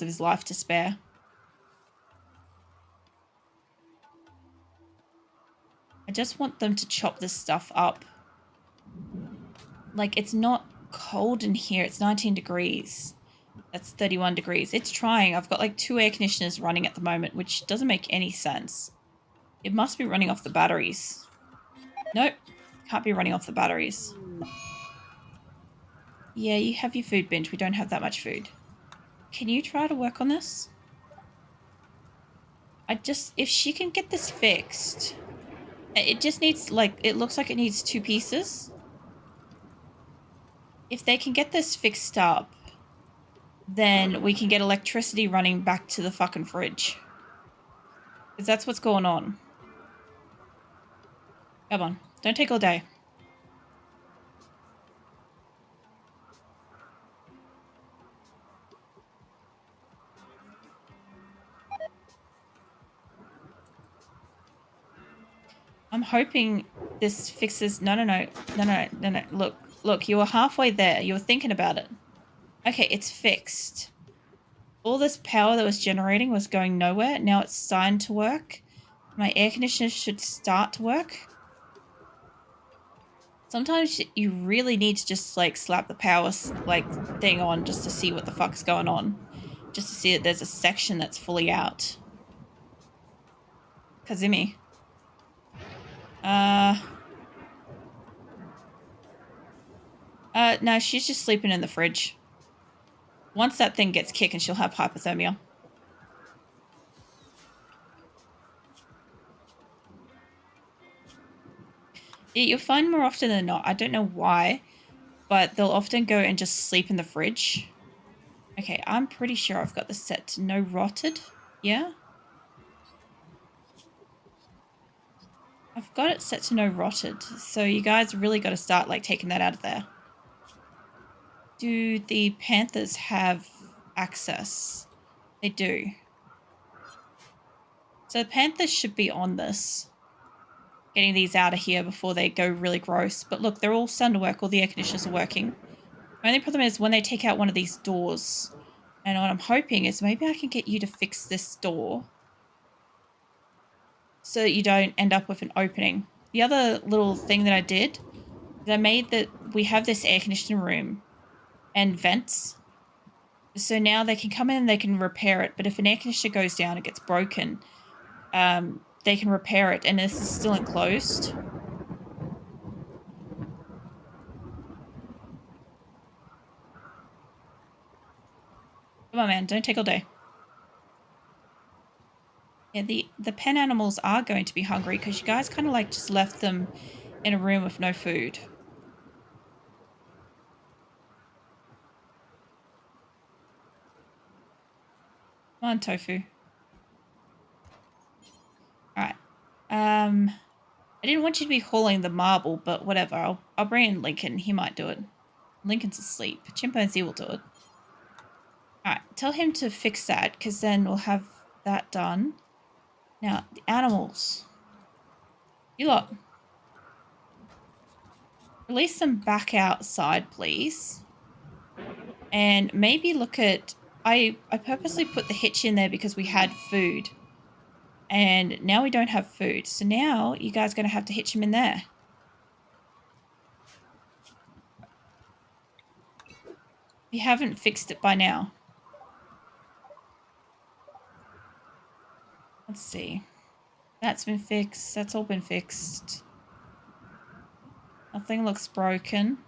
of his life to spare. I just want them to chop this stuff up. Like, it's not cold in here. It's 19 degrees. That's 31 degrees. It's trying. I've got like 2 air conditioners running at the moment, which doesn't make any sense. It must be running off the batteries. Nope. Can't be running off the batteries. Yeah, you have your food binge. We don't have that much food. Can you try to work on this? If she can get this fixed, it just needs, like, it looks like it needs 2 pieces. If they can get this fixed up, then we can get electricity running back to the fucking fridge. Because that's what's going on. Come on. Don't take all day. I'm hoping this fixes... No. Look, you were halfway there. You were thinking about it. Okay, it's fixed. All this power that was generating was going nowhere. Now it's starting to work. My air conditioner should start to work. Sometimes you really need to just, like, slap the power, like, thing on just to see what the fuck's going on. Just to see that there's a section that's fully out. Kazumi. No, she's just sleeping in the fridge. Once that thing gets kicking, she'll have hypothermia. You'll find more often than not. I don't know why, but they'll often go and just sleep in the fridge. Okay, I'm pretty sure I've got this set to no rotted. Yeah? I've got it set to no rotted. So you guys really got to start, like, taking that out of there. Do the panthers have access? They do. So the panthers should be on this. Getting these out of here before they go really gross. But look, they're all starting to work. All the air conditioners are working. The only problem is when they take out one of these doors. And what I'm hoping is maybe I can get you to fix this door. So that you don't end up with an opening. The other little thing that I did is I made that we have this air conditioning room and vents. So now they can come in and they can repair it. But if an air conditioner goes down, it gets broken, they can repair it. And this is still enclosed. Come on, man. Don't take all day. Yeah, the pen animals are going to be hungry because you guys kind of like just left them in a room with no food. Come on, Tofu. Alright. I didn't want you to be hauling the marble, but whatever. I'll bring in Lincoln. He might do it. Lincoln's asleep. Chimpanzee will do it. Alright, tell him to fix that, because then we'll have that done. Now, the animals. You lot. Release them back outside, please. And maybe look at... I purposely put the hitch in there because we had food. And now we don't have food. So now you guys are going to have to hitch them in there. You haven't fixed it by now. Let's see. That's been fixed. That's all been fixed. Nothing looks broken.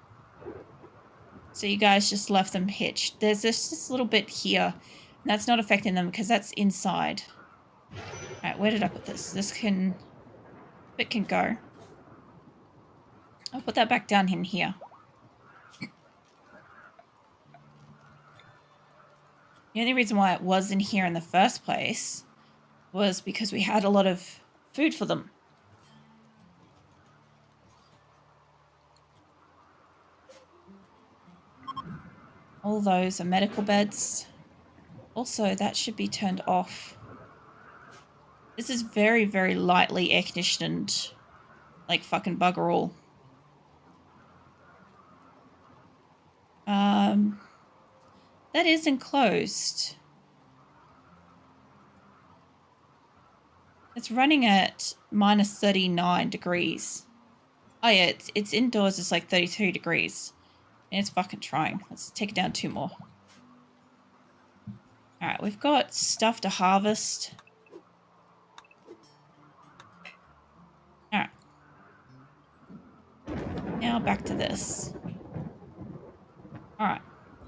So you guys just left them hitched. There's this little bit here. And that's not affecting them because that's inside. Alright, where did I put this? It can go. I'll put that back down in here. The only reason why it was in here in the first place was because we had a lot of food for them. All those are medical beds. Also, that should be turned off. This is very, very lightly air conditioned. Like fucking bugger all. That is enclosed. It's running at minus 39 degrees. Oh yeah, it's indoors, it's like 32 degrees. And it's fucking trying. Let's take it down 2 more. Alright, we've got stuff to harvest. Alright. Now back to this. Alright.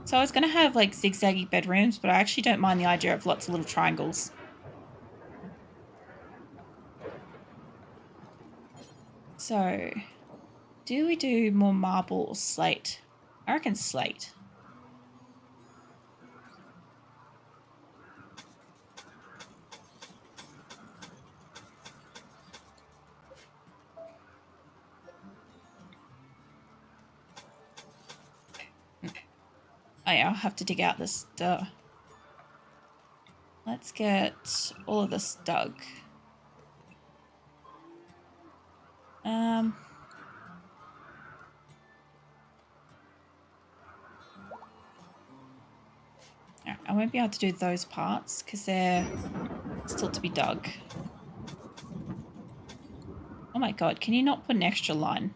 So I was going to have like zigzaggy bedrooms, but I actually don't mind the idea of lots of little triangles. So, do we do more marble or slate? I reckon slate. Oh yeah, I'll have to dig out this duh. Let's get all of this dug. I won't be able to do those parts because they're still to be dug. Oh my god, can you not put an extra line?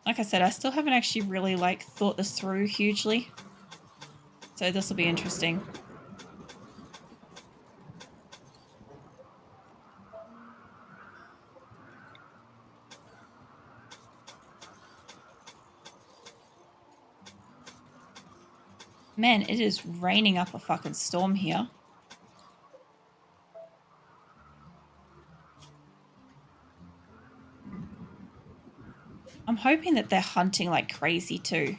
Like I said, I still haven't actually really like thought this through hugely. So this will be interesting. Man, it is raining up a fucking storm here. I'm hoping that they're hunting like crazy too.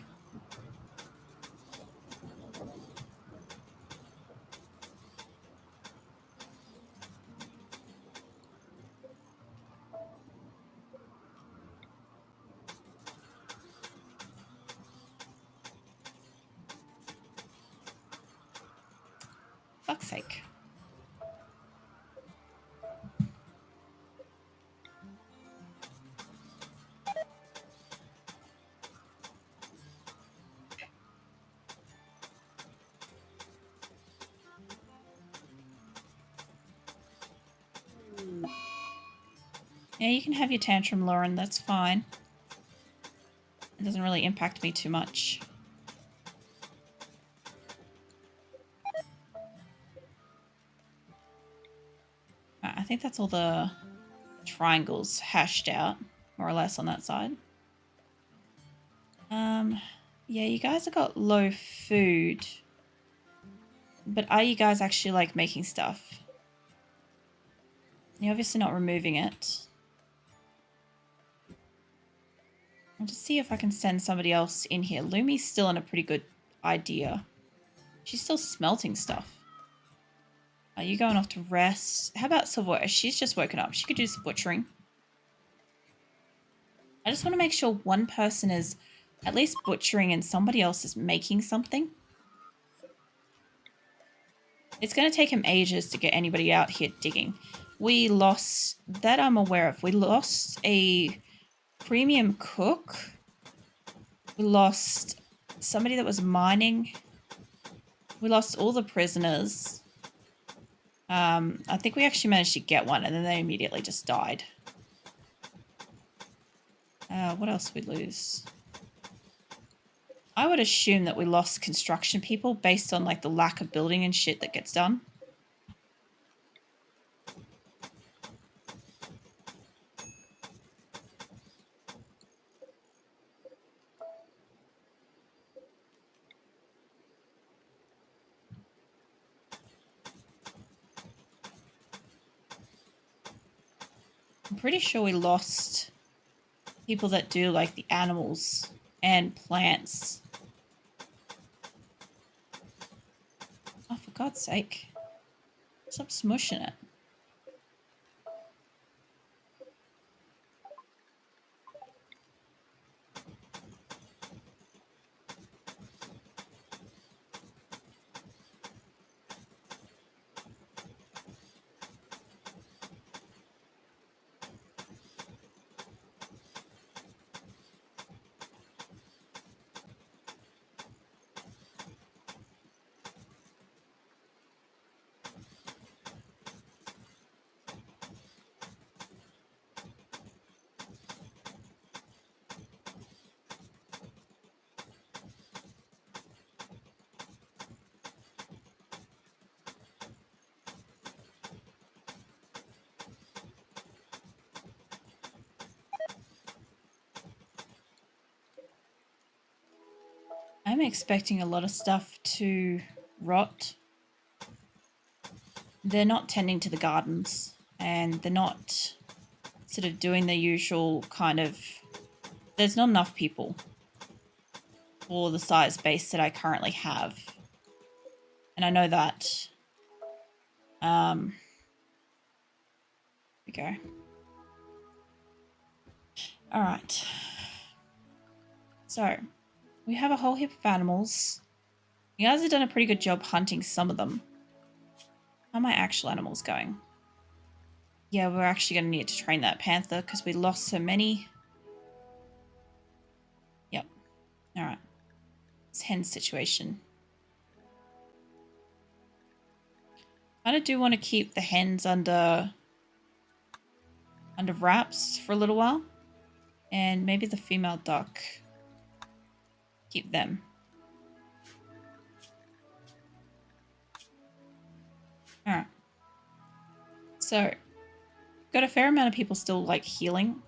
Fuck's sake. Yeah, you can have your tantrum, Lauren. That's fine. It doesn't really impact me too much. I think that's all the triangles hashed out, more or less, on that side. Yeah, you guys have got low food. But are you guys actually, like, making stuff? You're obviously not removing it. I'll just see if I can send somebody else in here. Lumi's still on a pretty good idea. She's still smelting stuff. Are you going off to rest? How about Savoy? She's just woken up. She could do some butchering. I just want to make sure one person is at least butchering and somebody else is making something. It's going to take him ages to get anybody out here digging. We lost, that I'm aware of, we lost a premium cook. We lost somebody that was mining. We lost all the prisoners. I think we actually managed to get one and then they immediately just died. What else did we lose? I would assume that we lost construction people based on like the lack of building and shit that gets done. I'm pretty sure we lost people that do like the animals and plants. Oh, for God's sake. Stop smushing it. I'm expecting a lot of stuff to rot. They're not tending to the gardens, and they're not sort of doing the usual kind of... There's not enough people for the size base that I currently have. And I know that. Here we go. All right. So, we have a whole heap of animals. You guys have done a pretty good job hunting some of them. How are my actual animals going? Yeah, we're actually going to need to train that panther because we lost so many. Yep. All right. It's hen situation. I do want to keep the hens under wraps for a little while. And maybe the female duck. Keep them. Alright. So, got a fair amount of people still like healing.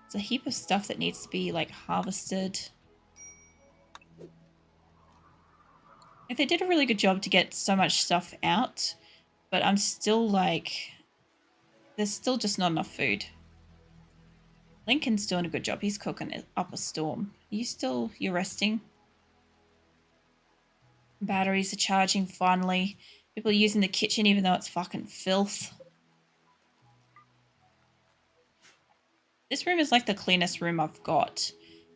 It's a heap of stuff that needs to be like harvested. If they did a really good job to get so much stuff out, but I'm still like, there's still just not enough food. Lincoln's doing a good job. He's cooking it up a storm. You're resting? Batteries are charging finally. People are using the kitchen even though it's fucking filth. This room is like the cleanest room I've got.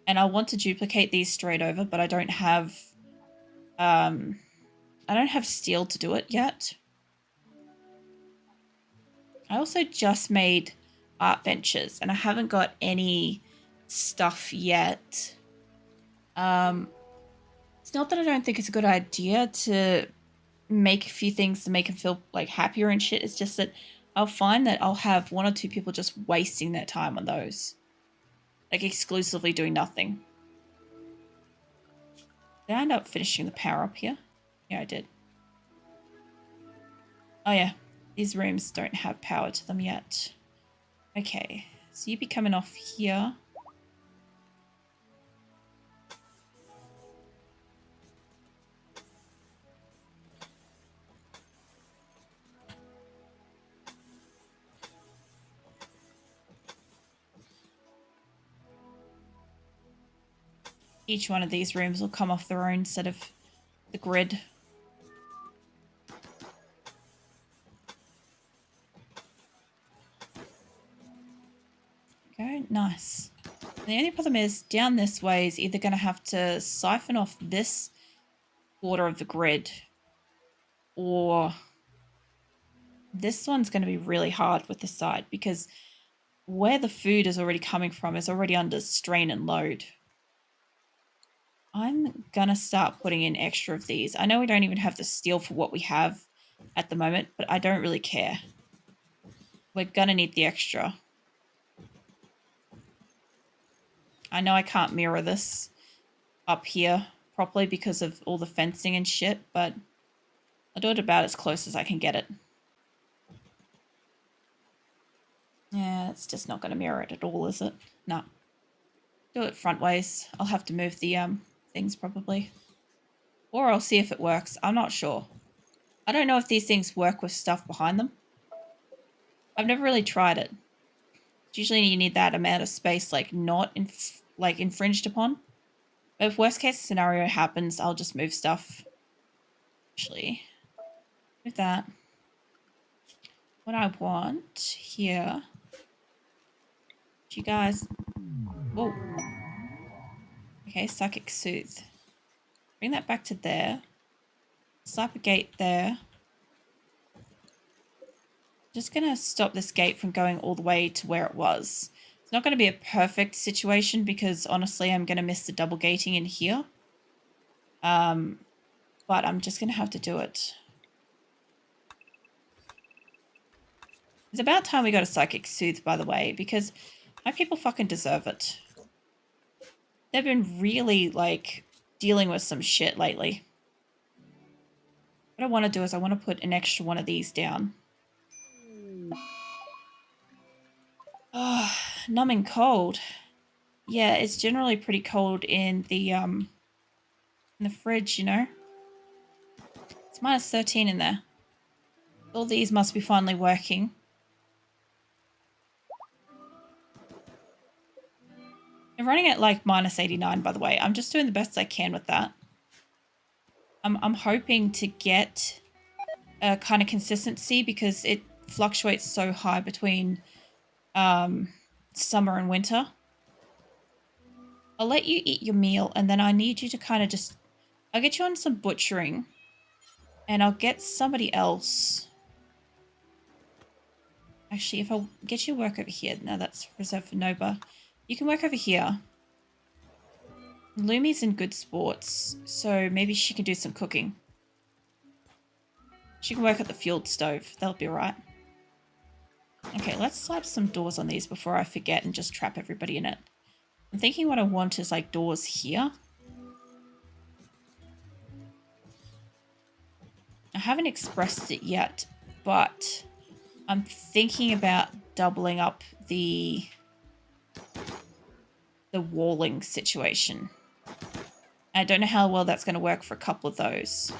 And I want to duplicate these straight over, but I don't have steel to do it yet. I also just made art benches and I haven't got any stuff yet. It's not that I don't think it's a good idea to make a few things to make them feel like happier and shit. It's just that I'll find that I'll have one or two people just wasting their time on those. Like exclusively doing nothing. Did I end up finishing the power up here? Yeah, I did. Oh yeah, these rooms don't have power to them yet. Okay, so you be coming off here. Each one of these rooms will come off their own set of the grid. Okay, nice. The only problem is down this way is either going to have to siphon off this quarter of the grid or this one's going to be really hard with this side because where the food is already coming from is already under strain and load. I'm going to start putting in extra of these. I know we don't even have the steel for what we have at the moment, but I don't really care. We're going to need the extra. I know I can't mirror this up here properly because of all the fencing and shit, but I'll do it about as close as I can get it. Yeah, it's just not going to mirror it at all, is it? No. Do it front ways. I'll have to move the things probably. Or I'll see if it works. I'm not sure. I don't know if these things work with stuff behind them. I've never really tried it. Usually you need that amount of space like not infringed upon. But if worst case scenario happens, I'll just move stuff. Actually, move that. What I want here, you guys. Whoa. Okay, psychic soothe. Bring that back to there. Slap a gate there. Just gonna stop this gate from going all the way to where it was. It's not gonna be a perfect situation because honestly, I'm gonna miss the double gating in here. But I'm just gonna have to do it. It's about time we got a psychic soothe, by the way, because my people fucking deserve it. They've been really, like, dealing with some shit lately. What I want to do is I want to put an extra one of these down. Oh, numbing cold. Yeah, it's generally pretty cold in the in the fridge, you know. It's minus 13 in there. All these must be finally working. I'm running at like minus 89, by the way. I'm just doing the best I can with that. I'm hoping to get a kind of consistency because it fluctuates so high between summer and winter. I'll let you eat your meal and then I need you to kind of just... I'll get you on some butchering and I'll get somebody else. Actually, if I get you work over here... No, that's reserved for Noba. You can work over here. Lumi's in good sports, so maybe she can do some cooking. She can work at the fueled stove. That'll be alright. Okay, let's slap some doors on these before I forget and just trap everybody in it. I'm thinking what I want is like doors here. I haven't expressed it yet, but I'm thinking about doubling up the walling situation. I don't know how well that's going to work for a couple of those.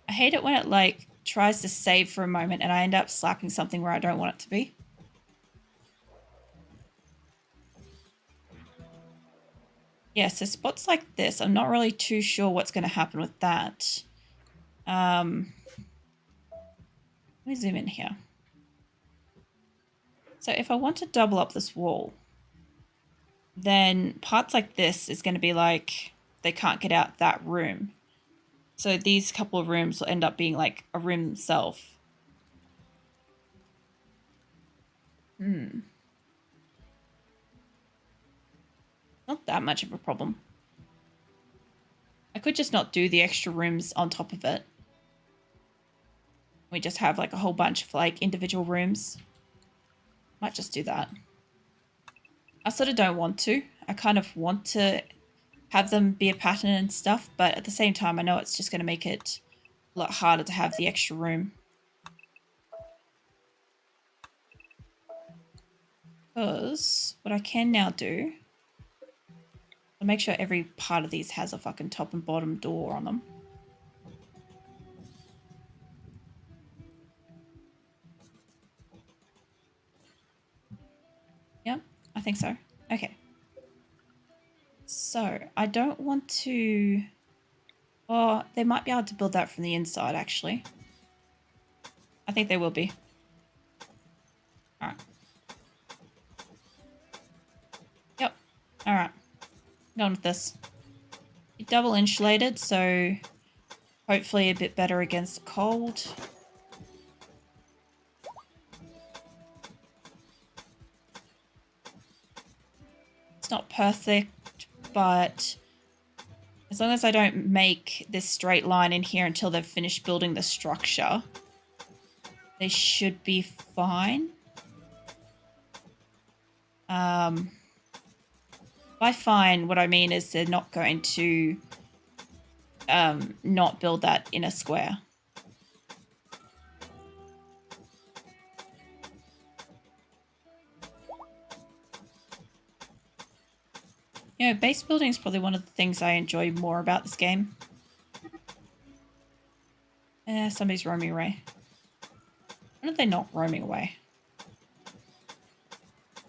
I hate it when it like tries to save for a moment and I end up slapping something where I don't want it to be. Yeah, so spots like this, I'm not really too sure what's going to happen with that. Let me zoom in here. So if I want to double up this wall, then parts like this is going to be like they can't get out that room. So these couple of rooms will end up being like a room themselves. Not that much of a problem. I could just not do the extra rooms on top of it. We just have like a whole bunch of like individual rooms. Might just do that. I sort of don't want to. I kind of want to have them be a pattern and stuff, but at the same time, I know it's just going to make it a lot harder to have the extra room. Because what I can now do, I'll make sure every part of these has a fucking top and bottom door on them. Yep, I think so. Okay. So I don't want to... Oh, they might be able to build that from the inside, actually. I think they will be. Alright. Yep. Alright. Going with this. Double insulated, so hopefully a bit better against the cold. It's not perfect, but as long as I don't make this straight line in here until they've finished building the structure, they should be fine. By fine, what I mean is they're not going to not build that in a square. You know, base building is probably one of the things I enjoy more about this game. Somebody's roaming away. When are they not roaming away?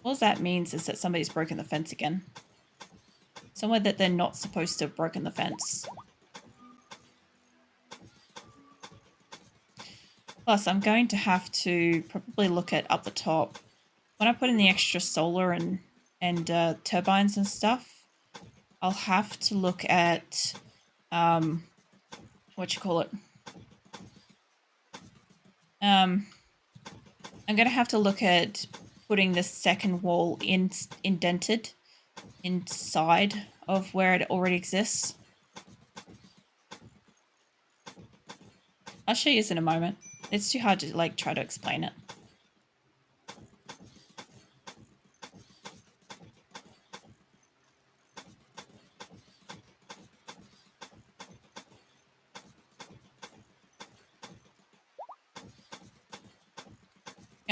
All that means is that somebody's broken the fence again. Somewhere that they're not supposed to have broken the fence. Plus, I'm going to have to probably look at up the top. When I put in the extra solar and turbines and stuff, I'll have to look at, I'm going to have to look at putting the second wall indented inside of where it already exists. I'll show you this in a moment. It's too hard to like try to explain it.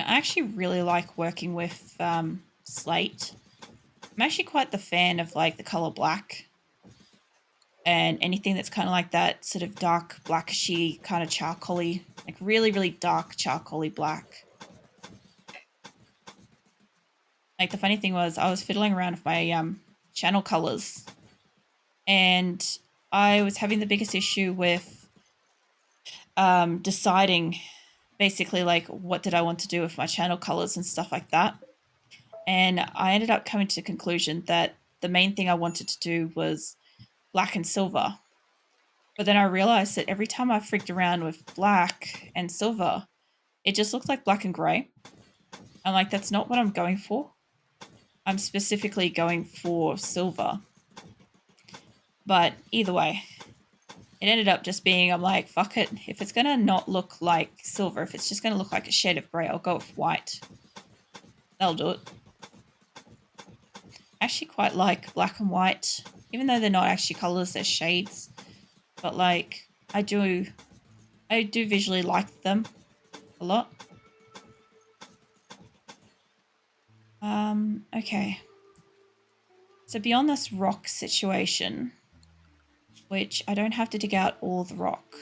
I actually really like working with slate. I'm actually quite the fan of like the color black and anything that's kind of like that sort of dark blackishy kind of charcoaly, like really, really dark charcoaly black. Like the funny thing was I was fiddling around with my channel colors and I was having the biggest issue with deciding basically like what did I want to do with my channel colors and stuff like that. And I ended up coming to the conclusion that the main thing I wanted to do was black and silver. But then I realized that every time I freaked around with black and silver, it just looked like black and gray. I'm like, that's not what I'm going for. I'm specifically going for silver. But either way, it ended up just being, I'm like, fuck it. If it's going to not look like silver, if it's just going to look like a shade of gray, I'll go with white. That'll do it. I actually quite like black and white, even though they're not actually colors, they're shades. But like, I do visually like them a lot. Okay. So beyond this rock situation, which I don't have to dig out all the rock.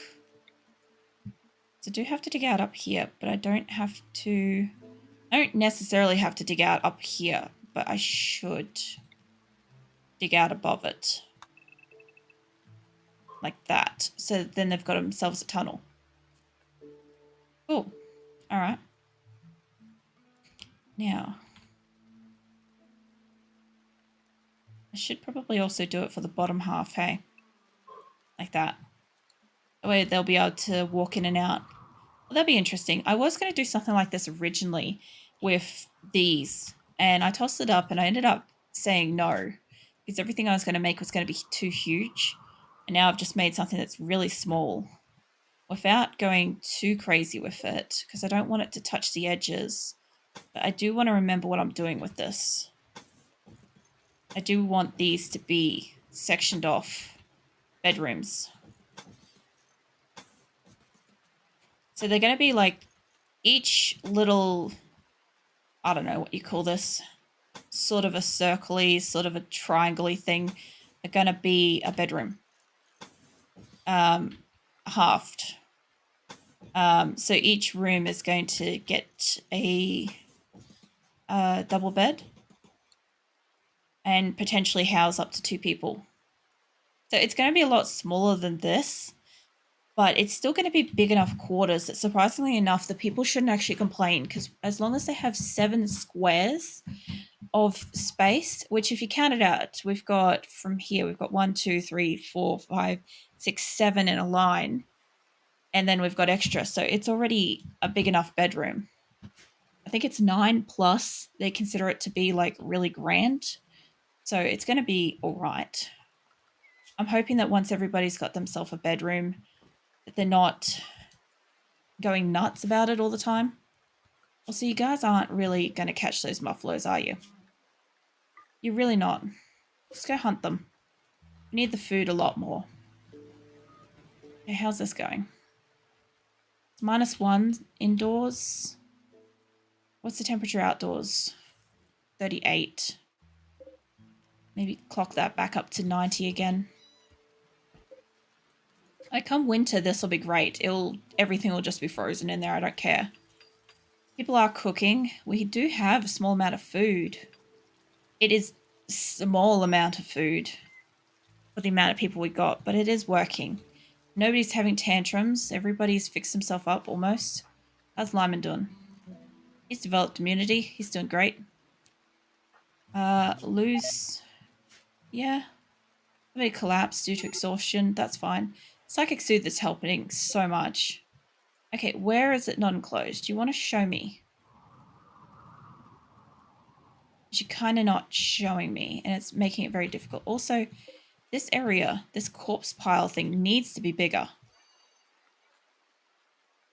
So I do have to dig out up here, but I don't necessarily have to dig out up here, but I should dig out above it. Like that. So then they've got themselves a tunnel. Cool. All right. Now, I should probably also do it for the bottom half, hey? Like that. That way they'll be able to walk in and out. Well, that'd be interesting. I was going to do something like this originally with these, and I tossed it up and I ended up saying no because everything I was going to make was going to be too huge. And now I've just made something that's really small without going too crazy with it because I don't want it to touch the edges. But I do want to remember what I'm doing with this. I do want these to be sectioned off bedrooms. So they're going to be like each little, I don't know what you call this, sort of a circle-y, sort of a triangle-y thing, are going to be a bedroom. Halved. So each room is going to get a double bed and potentially house up to 2 people. So it's going to be a lot smaller than this, but it's still going to be big enough quarters that surprisingly enough, the people shouldn't actually complain because as long as they have 7 squares of space, which if you count it out, we've got from here, we've got 1, 2, 3, 4, 5, 6, 7 in a line. And then we've got extra. So it's already a big enough bedroom. I think it's 9 plus. They consider it to be like really grand. So it's going to be all right. I'm hoping that once everybody's got themselves a bedroom, that they're not going nuts about it all the time. Also, you guys aren't really going to catch those muffaloes, are you? You're really not. Just go hunt them. You need the food a lot more. Okay, how's this going? It's -1 indoors. What's the temperature outdoors? 38. Maybe clock that back up to 90 again. Like come winter, this will be great. Everything will just be frozen in there. I don't care. People are cooking. We do have a small amount of food. It is a small amount of food for the amount of people we got, but it is working. Nobody's having tantrums. Everybody's fixed himself up almost. How's Lyman doing? He's developed immunity. He's doing great. Lose. Yeah. Somebody collapsed due to exhaustion. That's fine. Psychic Soothe is helping so much. Okay, where is it not enclosed? Do you want to show me? You're kind of not showing me, and it's making it very difficult. Also, this area, this corpse pile thing needs to be bigger.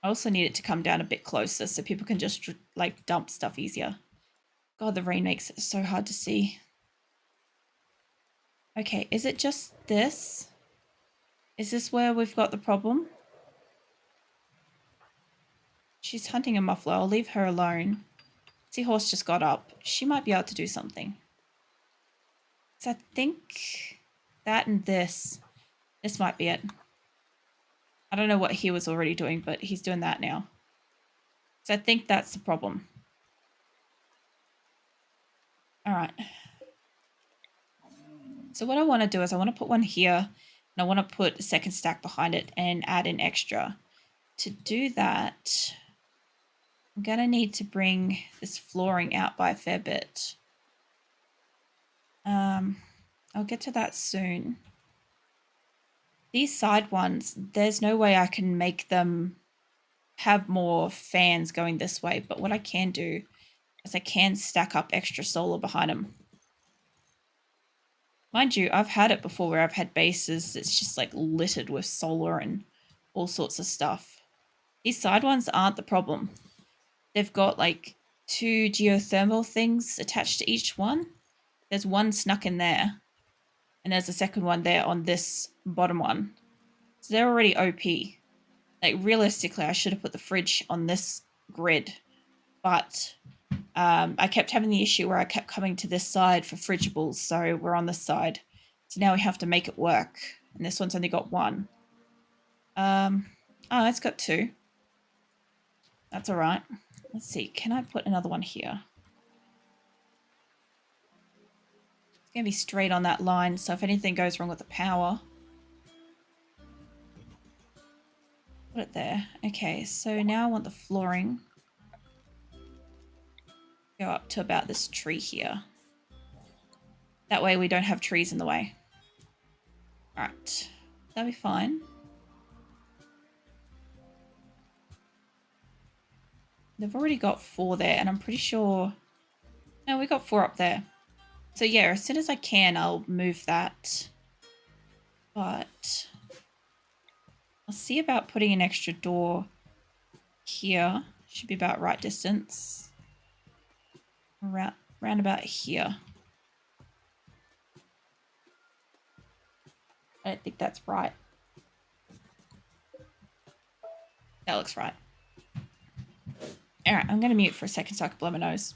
I also need it to come down a bit closer so people can just like dump stuff easier. God, the rain makes it so hard to see. Okay, is it just this? Is this where we've got the problem? She's hunting a muffler. I'll leave her alone. Seahorse just got up. She might be able to do something. So I think that and this might be it. I don't know what he was already doing, but he's doing that now. So I think that's the problem. All right. So what I want to do is I want to put one here, and I want to put a second stack behind it and add an extra. To do that, I'm going to need to bring this flooring out by a fair bit. I'll get to that soon. These side ones, there's no way I can make them have more fans going this way, but what I can do is I can stack up extra solar behind them. Mind you, I've had it before where I've had bases that's just like littered with solar and all sorts of stuff. These side ones aren't the problem. They've got like 2 geothermal things attached to each one. There's one snuck in there, and there's a second one there on this bottom one. So they're already OP. Like realistically, I should have put the fridge on this grid, but I kept having the issue where I kept coming to this side for fridgeables, so we're on this side. So now we have to make it work, and this one's only got 1. Oh, it's got 2. That's all right. Let's see. Can I put another one here? It's going to be straight on that line, so if anything goes wrong with the power... Put it there. Okay, so now I want the flooring. Go up to about this tree here. That way we don't have trees in the way. Alright, that'll be fine. They've already got 4 there, and I'm pretty sure... No, we got 4 up there. So yeah, as soon as I can, I'll move that. But... I'll see about putting an extra door here. Should be about right distance. Round about here. I don't think that's right. That looks right. Alright, I'm going to mute for a second so I can blow my nose.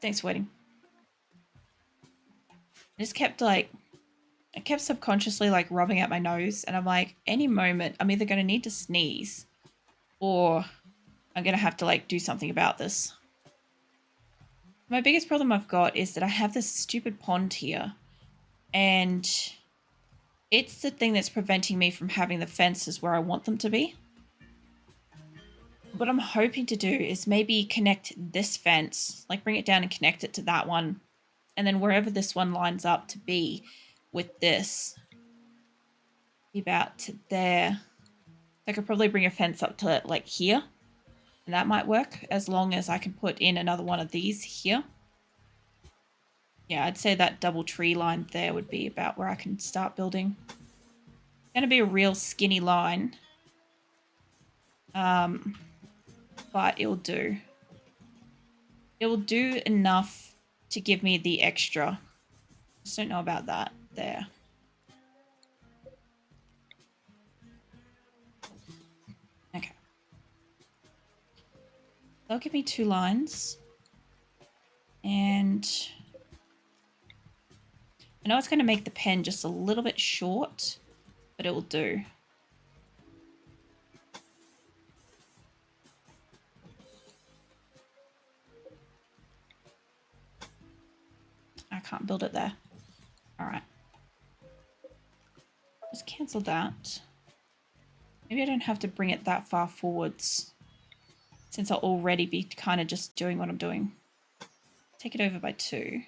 Thanks for waiting. I just kept I kept subconsciously like rubbing at my nose, and I'm like, any moment I'm either going to need to sneeze or I'm going to have to like do something about this. My biggest problem I've got is that I have this stupid pond here, and it's the thing that's preventing me from having the fences where I want them to be. What I'm hoping to do is maybe connect this fence, like bring it down and connect it to that one. And then wherever this one lines up to be with this, be about to there. I could probably bring a fence up to like here. And that might work as long as I can put in another one of these here. Yeah, I'd say that double tree line there would be about where I can start building. It's going to be a real skinny line. But it will do. It will do enough to give me the extra. Just don't know about that there. Okay. They'll give me 2 lines. And I know it's going to make the pen just a little bit short, but it will do. I can't build it there. All right. Just cancel that. Maybe I don't have to bring it that far forwards, since I'll already be kind of just doing what I'm doing. Take it over by 2.